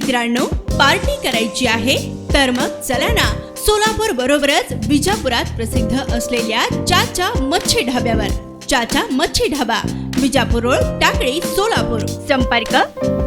मित्रांनो, पार्टी करायची आहे तर मग चला ना, सोलापूर बरोबरच विजापुरात प्रसिद्ध असलेल्या चाचा मच्छी ढाब्यावर. चाचा मच्छी ढाबा, विजापूर रोड, टाकळी, सोलापूर. संपर्क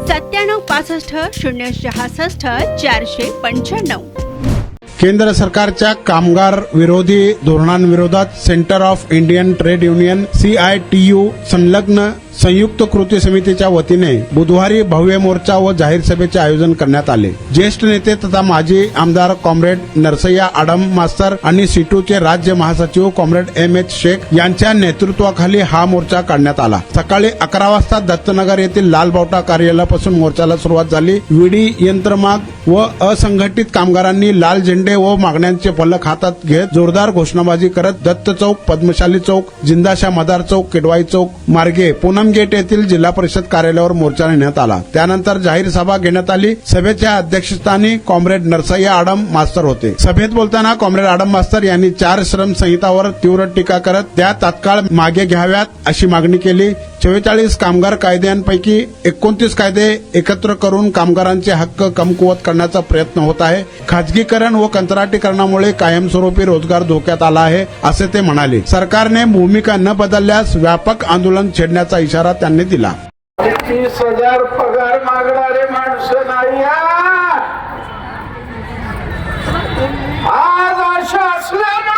9765 केंद्र सरकारच्या कामगार विरोधी धोरणांविरोधात centre of Indian trade union CITU संलग्न संयुक्त कृती समितीच्या वतीने बुधवारी भव्य मोर्चा व जाहीर सभेचे आयोजन करण्यात आले. ज्येष्ठ नेते तथा माजी आमदार कॉम्रेड नरसय्या आडम मास्तर आणि सीटूचे राज्य महासचिव कॉम्रेड MH शेख यांच्या नेतृत्वाखाली हा मोर्चा काढण्यात आला. सकाळी 11 वाजता दत्तनगर येथील लालबावटा कार्यालयापासून मोर्चाला सुरुवात झाली. विडी यंत्रमाग व असंघटित कामगारांनी लाल झेंडे व मागण्यांचे फलक हातात घेत जोरदार घोषणाबाजी करत दत्त चौक, पद्मशाली चौक, जिंदाशा मदार चौक, किडवाई चौक मार्गे पूनम गेट येथील जिल्हा परिषद कार्यालयावर मोर्चा नेण्यात आला. त्यानंतर जाहीर सभा घेण्यात आली. सभेच्या अध्यक्षस्थानी कॉम्रेड नरसय्या आडम मास्तर होते. सभेत बोलताना कॉम्रेड आडम मास्तर यांनी 4 श्रम संहितावर तीव्र टीका करत त्या तात्काळ मागे घ्याव्यात अशी मागणी केली. 44 कामगार कायद्यांपैकी 29 कायदे एकत्र करून कामगारांचे हक्क कमकुवत करण्याचा प्रयत्न होत आहे. खाजगीकरण व कंत्राटीकरणामुळे कायमस्वरूपी रोजगार धोक्यात आला आहे असे ते म्हणाले. सरकारने भूमिका न बदलल्यास व्यापक आंदोलन छेडण्याचा इशारा त्यांनी दिला. 30,000 पगार मागणारे माणसं नाही. आज अशा असल्यानं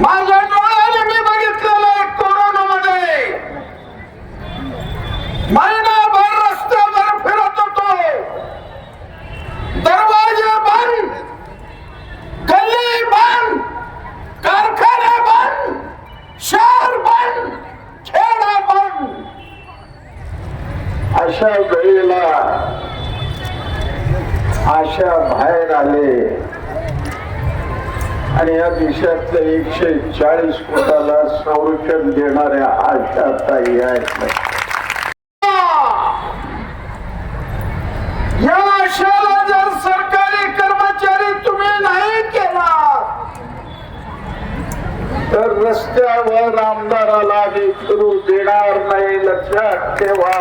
माझ्या डोळ्याने मी बघितलेलं कोरोनामध्ये महिनाभर रस्त्यावर फिरत होतो. दरवाजे बंद, गल्ली बंद, कारखाने बंद, शहर बंद, खेडा बंद. अशा वेळेला आशा बाहेर आले आणि या देशातल्या 140 कोटाला संरक्षण देणाऱ्या आशा ताई आहेत. या आशाला जर सरकारी कर्मचारी तुम्ही नाही केला तर रस्त्यावर आमदाराला फिरू देणार नाही, लक्षात ठेवा.